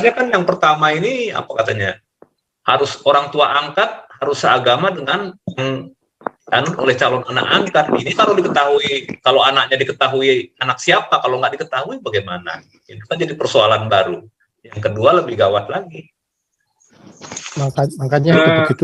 katanya kan yang pertama ini apa katanya? Harus orang tua angkat harus seagama dengan kan oleh calon anak angkat. Ini kalau anaknya diketahui anak siapa, kalau nggak diketahui bagaimana? Itu kan jadi persoalan baru. Yang kedua lebih gawat lagi. Makanya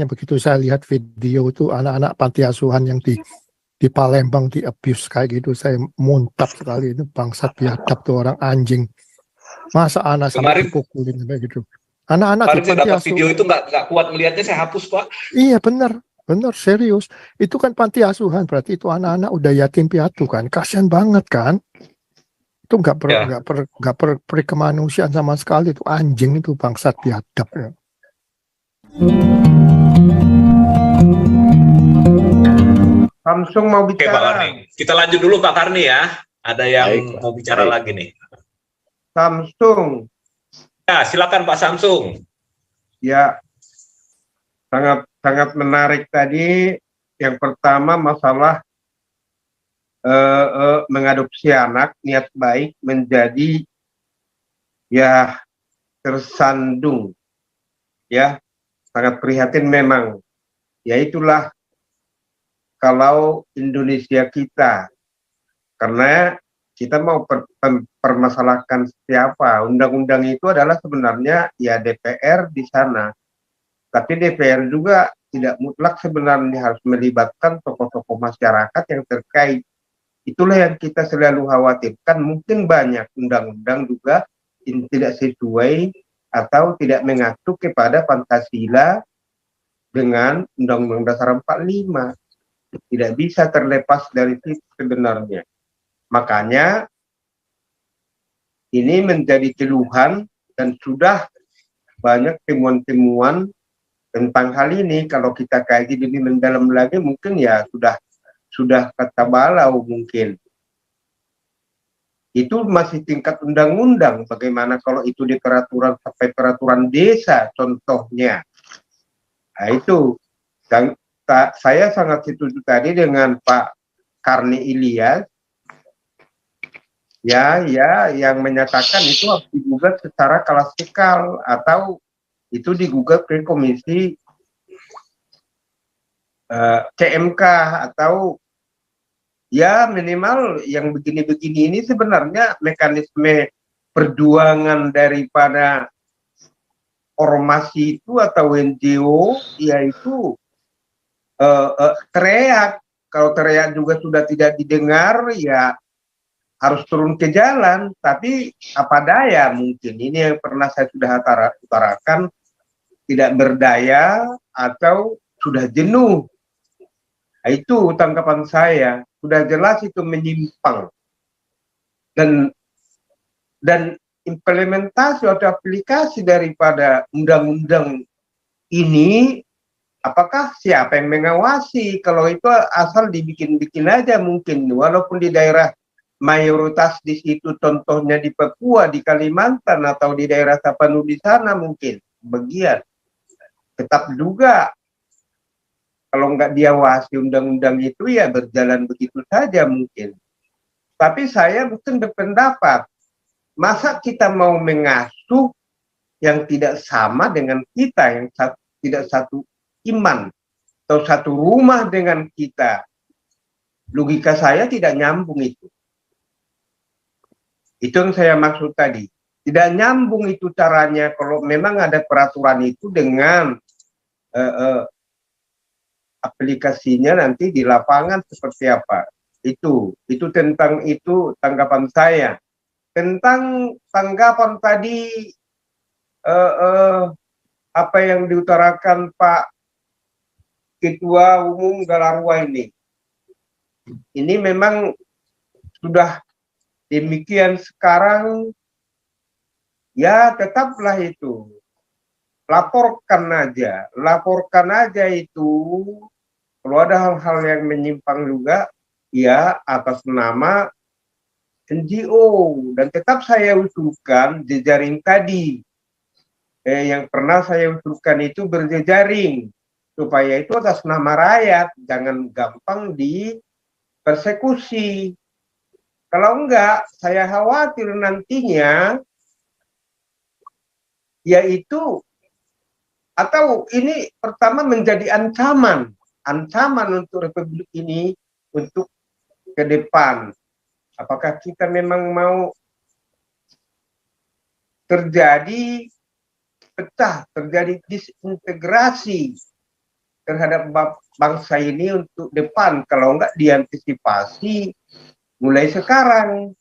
begitu saya lihat video itu anak-anak panti asuhan yang di Palembang di abuse kayak gitu, saya muntap sekali. Itu bangsat biadab tuh, orang anjing. Masa anak sampai dipukulin kayak gitu. Anak-anak di panti asuhan. Video itu nggak kuat melihatnya, saya hapus Pak. Iya benar serius. Itu kan panti asuhan, berarti itu anak-anak udah yatim piatu kan, kasihan banget kan. Itu nggak kemanusiaan sama sekali, itu anjing, itu bangsat biadab ya. Samsung mau bicara. Oke, Pak Karni. Kita lanjut dulu Pak Karni ya. Ada yang mau bicara lagi nih. Samsung. Ya, silakan Pak Samsung. Ya, sangat menarik tadi. Yang pertama masalah mengadopsi anak, niat baik menjadi ya tersandung. Ya, sangat prihatin memang. Ya itulah kalau Indonesia kita, karena kita mau permasalahkan siapa. Undang-undang itu adalah sebenarnya ya DPR di sana. Tapi DPR juga tidak mutlak sebenarnya harus melibatkan tokoh-tokoh masyarakat yang terkait. Itulah yang kita selalu khawatirkan. Mungkin banyak undang-undang juga yang tidak sesuai atau tidak mengacu kepada Pancasila dengan Undang-Undang Dasar 45. Tidak bisa terlepas dari itu sebenarnya. Makanya ini menjadi keluhan dan sudah banyak temuan-temuan tentang hal ini. Kalau kita kaji lebih mendalam lagi mungkin ya sudah kata balau mungkin. Itu masih tingkat undang-undang. Bagaimana kalau itu di peraturan sampai peraturan desa contohnya. Nah itu. Dan saya sangat setuju tadi dengan Pak Karni Ilyas. Ya, yang menyatakan itu harus digugat secara klasikal atau itu digugat ke komisi CMK atau ya minimal yang begini-begini ini sebenarnya mekanisme perjuangan daripada ormas itu atau NGO yaitu teriak. Kalau teriak juga sudah tidak didengar ya harus turun ke jalan, tapi apa daya mungkin ini yang pernah saya sudah utarakan, tidak berdaya atau sudah jenuh. Nah, itu tanggapan saya, sudah jelas itu menyimpang dan implementasi atau aplikasi daripada undang-undang ini, apakah siapa yang mengawasi? Kalau itu asal dibikin-bikin aja mungkin, walaupun di daerah mayoritas di situ, contohnya di Papua, di Kalimantan, atau di daerah Tapanuli sana mungkin, bagian. Tetap juga, kalau nggak diawasi undang-undang itu ya berjalan begitu saja mungkin. Tapi saya mungkin berpendapat, masa kita mau mengasuh yang tidak sama dengan kita, yang tidak satu iman, atau satu rumah dengan kita. Logika saya tidak nyambung itu. Itu yang saya maksud tadi. Tidak nyambung itu caranya kalau memang ada peraturan itu dengan aplikasinya nanti di lapangan seperti apa. Itu tentang itu tanggapan saya. Tentang tanggapan tadi apa yang diutarakan Pak Ketua Umum Galarwa ini. Ini memang sudah demikian sekarang, ya tetaplah itu. Laporkan aja itu. Kalau ada hal-hal yang menyimpang juga, ya atas nama NGO. Dan tetap saya usulkan jejaring tadi. Yang pernah saya usulkan itu berjejaring. Supaya itu atas nama rakyat, jangan gampang dipersekusi. Kalau enggak, saya khawatir nantinya yaitu atau ini pertama menjadi ancaman untuk Republik ini untuk ke depan. Apakah kita memang mau terjadi disintegrasi terhadap bangsa ini untuk depan, kalau enggak diantisipasi mulai sekarang.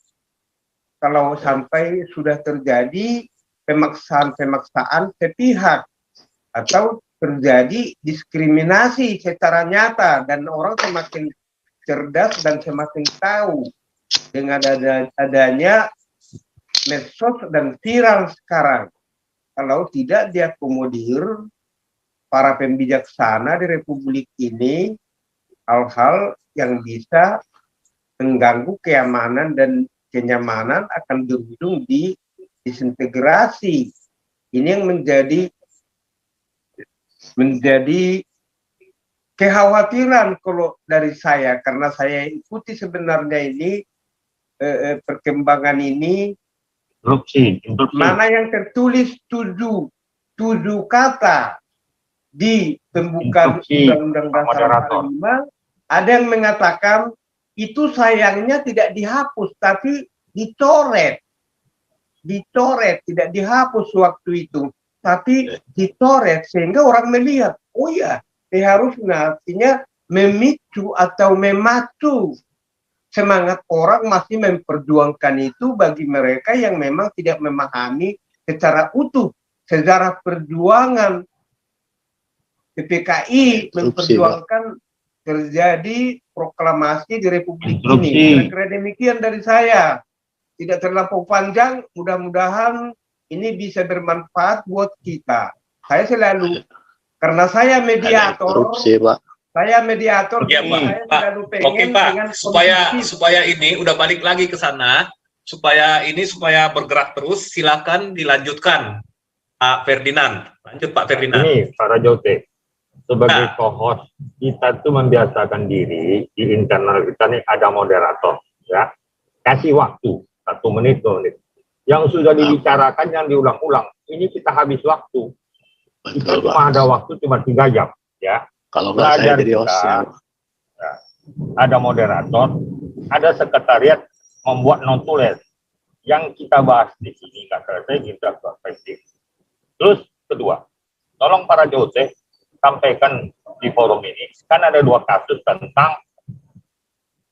Kalau sampai sudah terjadi pemaksaan sepihak atau terjadi diskriminasi secara nyata dan orang semakin cerdas dan semakin tahu dengan adanya medsos dan viral sekarang. Kalau tidak diakomodir para pembijaksana di Republik ini, hal-hal yang bisa mengganggu keamanan dan kenyamanan akan berujung di disintegrasi. Ini yang menjadi kekhawatiran kalau dari saya, karena saya ikuti sebenarnya ini perkembangan ini. Mana yang tertulis tujuh kata di pembukaan Undang-Undang Dasar 45, ada yang mengatakan itu sayangnya tidak dihapus tapi dicoret, tidak dihapus waktu itu, tapi dicoret sehingga orang melihat, oh ya, harusnya artinya memicu atau memacu semangat orang masih memperjuangkan itu bagi mereka yang memang tidak memahami secara utuh sejarah perjuangan PPKI memperjuangkan terjadi proklamasi di Republik ini. Kira-kira demikian dari saya. Tidak terlampau panjang, mudah-mudahan ini bisa bermanfaat buat kita. Saya selalu, karena saya mediator, saya mediator, ya, saya Pak. selalu pengen. Oke, Pak, supaya ini udah balik lagi ke sana, supaya bergerak terus, silakan dilanjutkan, Pak Ferdinand. Lanjut, Pak Ferdinand. Ini para Jote, sebagai co-host, kita tuh membiasakan diri di internal kita nih ada moderator, ya. Kasih waktu 1 menit, 2 menit. Yang sudah dibicarakan yang diulang-ulang, ini kita habis waktu. Kita cuma ada waktu cuma 3 jam, ya. Kalau nggak saya jadi hostnya. Ada moderator, ada sekretariat membuat notulen. Yang kita bahas di sini nggak selesai, kita perspektif. Terus kedua, tolong para Jote sampaikan di forum ini, kan ada 2 kasus tentang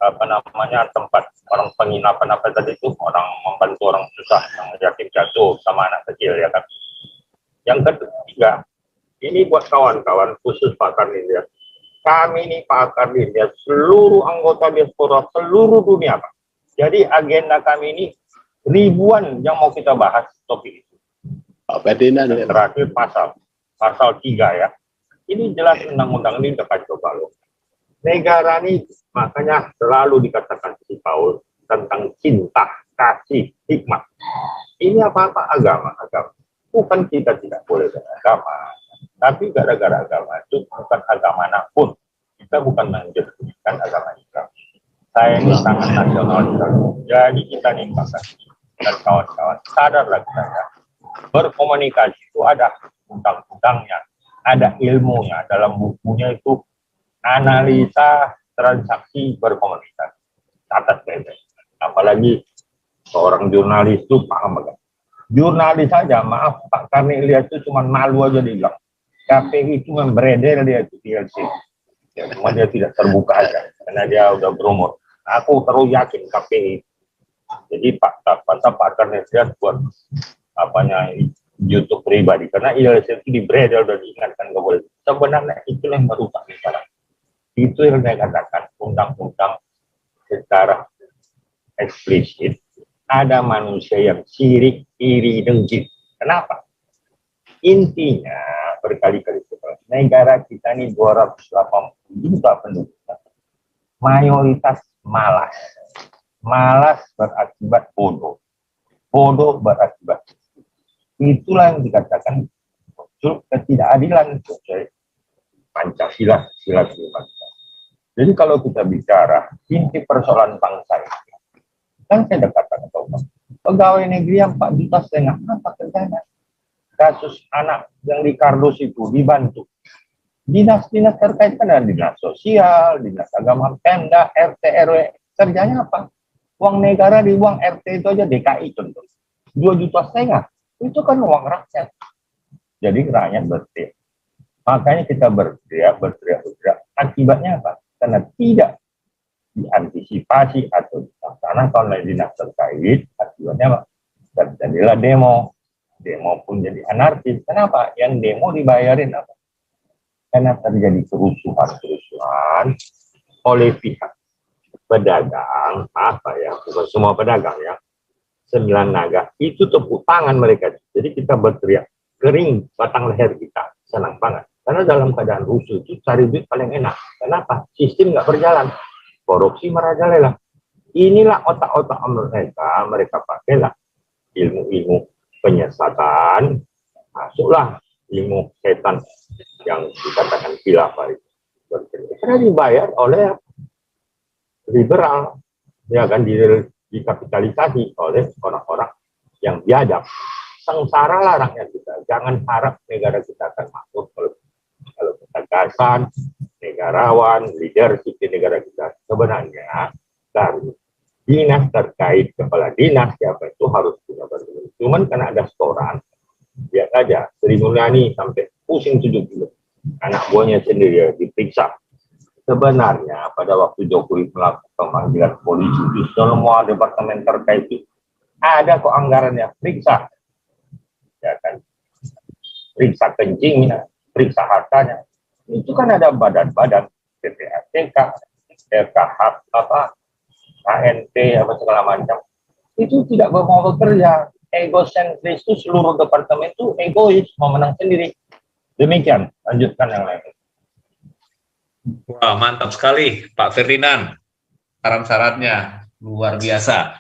tempat orang penginapan apa tadi itu, orang membantu orang susah yang yatim jatuh sama anak kecil, ya kan. Yang ketiga, ini buat kawan-kawan khusus Pak Karnilya. Kami ini Pak Karnilya, seluruh anggota diaspora seluruh dunia, Pak. Jadi agenda kami ini ribuan yang mau kita bahas topik itu. Pak Ferdinand, terakhir pasal 3 ya. Ini jelas undang-undang ini udah kacau balau. Negara ini makanya selalu dikatakan si Paul tentang cinta, kasih, hikmah. Ini apa-apa agama. Bukan kita tidak boleh beragama. Tapi gara-gara agama itu bukan agama manapun. Kita bukan menjadikan agama Islam. Saya ini sangat nasionalis. Jadi kita nih Pak dan kawan-kawan sadarlah kita ya. Berkomunikasi itu ada undang-undangnya, ada ilmunya. Dalam bukunya itu analisa transaksi berkomunikasi. Catat baik-baik. Apalagi seorang jurnalis itu paham banget. Jurnalis saja, maaf Pak Karnilya itu cuma malu aja dibilang. KPI itu membredel dia itu TLC. Ya, cuma dia tidak terbuka aja karena dia udah berumur. Aku terus yakin KPI. Jadi Pak Karnilya buat YouTube pribadi karena ILC itu dibredel dan diingatkan nggak boleh. Sebenarnya itu yang merubah sekarang. Itu yang saya katakan undang-undang secara eksplisit ada manusia yang sirik, iri, dengki. Kenapa? Intinya berkali-kali negara kita ini 280 juta penduduk. Mayoritas malas. Malas berakibat bodoh. Bodoh berakibat. Itulah yang dikatakan muncul ketidakadilan Pancasila, sila kelima. Jadi kalau kita bicara inti persoalan bangsa ini, kan saya katakan pegawai negeri yang 4,5 juta apa kerjanya? kasus anak yang di kardus itu dibantu. Dinas-dinas terkait kan ada dinas sosial, dinas agama, Pemda, RT, RW. Kerjanya apa? Uang negara dibuang RT itu aja DKI contoh. 2,5 juta. Itu kan uang rakyat. Jadi rakyat berteriak. Makanya kita berteriak. Akibatnya apa? Karena tidak diantisipasi atau dilaksanakan oleh dinas terkait. Akibatnya apa? Terjadilah demo. Demo pun jadi anarkis. Kenapa? Yang demo dibayarin apa? Karena terjadi kerusuhan oleh pihak pedagang, bukan semua pedagang ya, 9 naga, itu tepuk tangan mereka. Jadi kita berteriak, kering batang leher kita, senang banget. Karena dalam keadaan rusuh itu cari duit paling enak. Kenapa? Sistem nggak berjalan, korupsi merajalela. Inilah otak-otak mereka pakailah ilmu-ilmu penyesatan, masuklah ilmu setan yang dikatakan khilafah itu. Karena dibayar oleh liberal, ya kan, dikapitalisasi oleh orang-orang yang biadab. Sengsara lah rakyat kita. Jangan harap negara kita akan makmur kalau ketegasan, negarawan, leadership di negara kita. Sebenarnya dari dinas terkait, kepala dinas siapa itu harus punya bantuan. Cuman karena ada setoran, lihat aja Sri Mulyani sampai pusing 7 kilo. Anak buahnya sendiri diperiksa. Sebenarnya pada waktu Jokowi melakukan pemanggilan polisi di semua departemen terkait itu ada kok anggarannya, periksa, ya kan, periksa kencingnya, periksa hartanya. Itu kan ada badan-badan PPATK, LKH, KNP, segala macam. Itu tidak mau bekerja. Egosentris itu seluruh departemen itu egois, mau menang sendiri. Demikian, lanjutkan yang lain. Wah, mantap sekali Pak Ferdinand. Saran-sarannya luar biasa.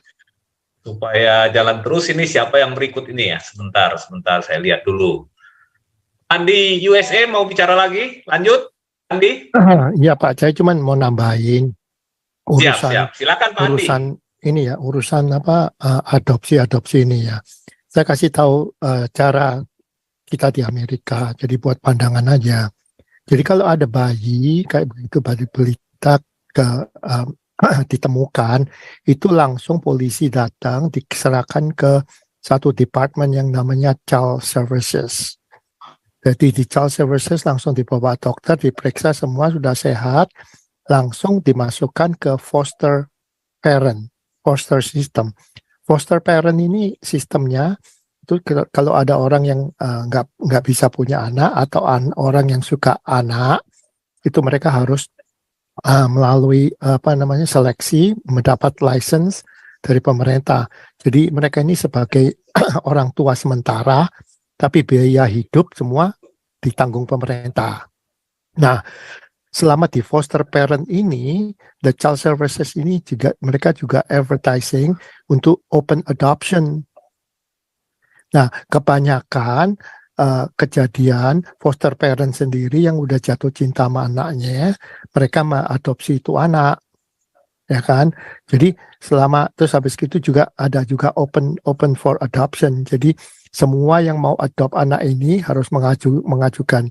Supaya jalan terus ini, siapa yang berikut ini ya? Sebentar saya lihat dulu. Andi USA mau bicara lagi? Lanjut, Andi? Iya Pak, saya cuma mau nambahin urusan. Siap. Silakan Pak urusan Andi. Ini ya, urusan adopsi ini ya. Saya kasih tahu cara kita di Amerika. Jadi buat pandangan aja. Jadi kalau ada bayi kayak begitu, bayi belita ditemukan, itu langsung polisi datang, diserahkan ke satu departemen yang namanya Child Services. Jadi di Child Services langsung dibawa dokter, diperiksa semua sudah sehat, langsung dimasukkan ke foster system. Foster parent ini sistemnya itu kalau ada orang yang nggak bisa punya anak atau orang yang suka anak, itu mereka harus melalui seleksi, mendapat license dari pemerintah. Jadi mereka ini sebagai orang tua sementara, tapi biaya hidup semua ditanggung pemerintah. Nah, selama di foster parent ini, the child services ini mereka juga advertising untuk open adoption. Nah, kebanyakan kejadian foster parent sendiri yang udah jatuh cinta sama anaknya, mereka mengadopsi itu anak, ya kan? Jadi terus habis itu juga ada juga open for adoption. Jadi semua yang mau adopt anak ini harus mengajukan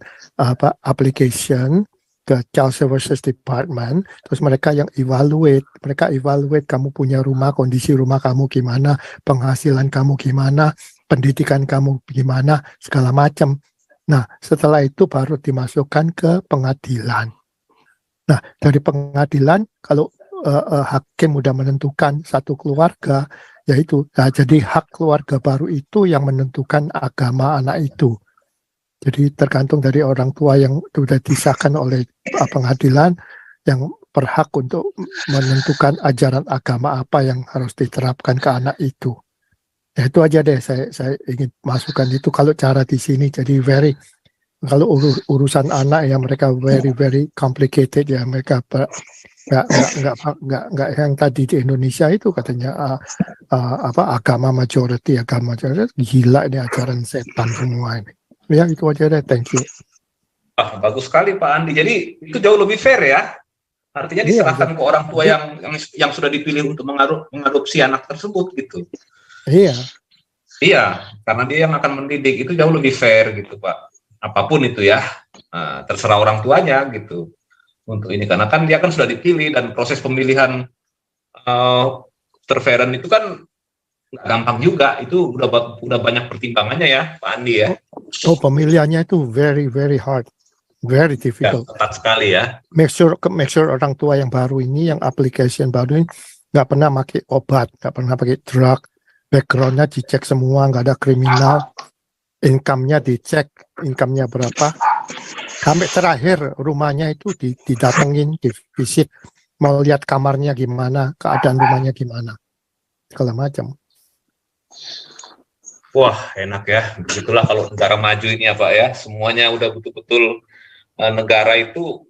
application ke Child Services Department, terus mereka evaluate kamu punya rumah, kondisi rumah kamu gimana, penghasilan kamu gimana, pendidikan kamu gimana, segala macam. Nah, setelah itu baru dimasukkan ke pengadilan. Nah, dari pengadilan, kalau hakim udah menentukan satu keluarga, yaitu, jadi hak keluarga baru itu yang menentukan agama anak itu. Jadi tergantung dari orang tua yang sudah disahkan oleh pengadilan yang berhak untuk menentukan ajaran agama apa yang harus diterapkan ke anak itu. Ya, itu aja deh saya ingin masukkan itu kalau cara di sini. Jadi kalau urusan anak ya mereka very complicated ya, mereka nggak yang tadi di Indonesia itu katanya agama majority gila ini ajaran setan semua ini. Ya itu aja deh, thank you. Bagus sekali Pak Andi. Jadi itu jauh lebih fair ya. Artinya diserahkan ke orang tua yang sudah dipilih untuk mengadopsi anak tersebut gitu. Iya. Iya, karena dia yang akan mendidik, itu jauh lebih fair gitu Pak. Apapun itu ya, terserah orang tuanya gitu. Untuk ini karena kan dia kan sudah dipilih dan proses pemilihan terfairan itu kan nggak gampang juga. Itu udah banyak pertimbangannya ya Pak Andi ya. Oh, pemilihannya itu very very hard, very Ya, difficult. ketat sekali ya. Make sure orang tua yang baru ini, yang application baru ini nggak pernah pakai obat, nggak pernah pakai drug, backgroundnya dicek semua, nggak ada kriminal, income-nya dicek, income-nya berapa, sampai terakhir rumahnya itu didatengin, divisit, mau lihat kamarnya gimana, keadaan rumahnya gimana, segala macam. Wah enak ya, begitulah kalau negara maju ini ya Pak ya, semuanya udah betul-betul negara itu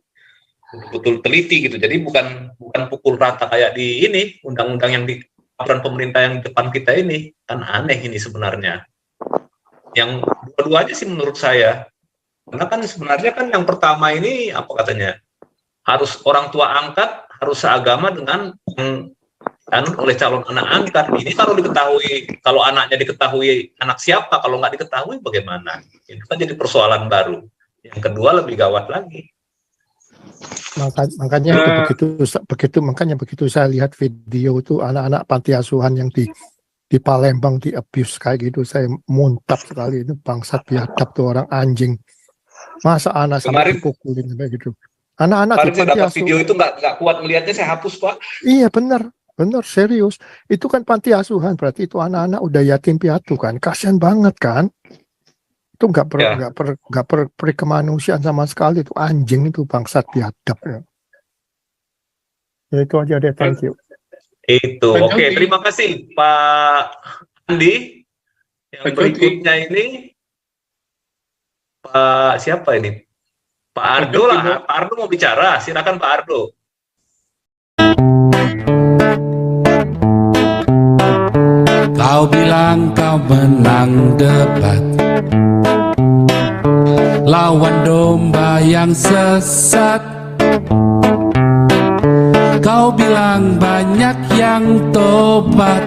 betul-betul teliti gitu. Jadi bukan pukul rata kayak di ini undang-undang yang di peraturan pemerintah yang di depan kita ini, kan aneh ini sebenarnya. Yang dua-duanya sih menurut saya, karena kan sebenarnya kan yang pertama ini apa katanya, harus orang tua angkat harus seagama dengan oleh calon anak angkat. Ini kalau anaknya diketahui anak siapa, kalau nggak diketahui bagaimana? Itu kan jadi persoalan baru. Yang kedua lebih gawat lagi. Makanya makanya begitu saya lihat video itu anak-anak panti asuhan yang di Palembang di abuse kayak gitu, saya muntap sekali. Itu bangsat, biadab tuh, orang anjing. Masa anak sampai dipukulin kayak gitu. Anak-anak di panti asuhan. Video itu nggak kuat melihatnya, saya hapus Pak. Iya benar serius. Itu kan panti asuhan, berarti itu anak-anak udah yatim piatu kan, kasihan banget kan. Itu nggak kemanusiaan sama sekali, itu anjing, itu bangsat, biadab ya. Ya itu aja deh, thank you. Itu oke, terima kasih Pak Andi. Yang berikutnya ini Pak siapa ini? Pak Ardo lah. Pak Ardo mau bicara, silakan Pak Ardo. Kau bilang kau menang debat, lawan domba yang sesat. Kau bilang banyak yang tobat.